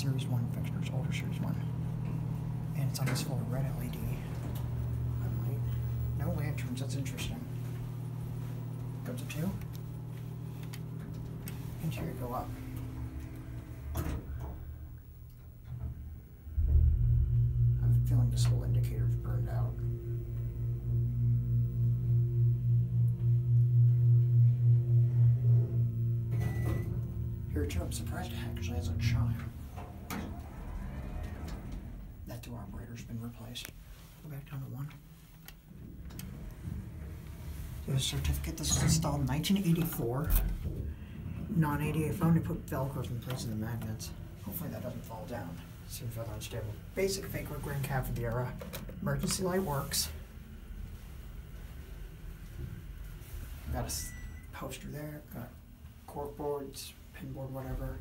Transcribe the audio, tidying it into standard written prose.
Series 1 fixtures, older Series 1. And it's on this full red LED. Light. No lanterns, that's interesting. Go to 2. Interior go up. I have a feeling this whole indicator is burned out. Here too, I'm surprised it actually has a chime. That door operator's been replaced. Go back down to 1. There's a certificate. This was installed in 1984. Non-ADA phone. They put Velcros in place of the magnets. Hopefully that doesn't fall down. Seems rather unstable. Basic fake wood grain cab for the era. Emergency light works. Got a poster there. Got cork boards, pin board, whatever.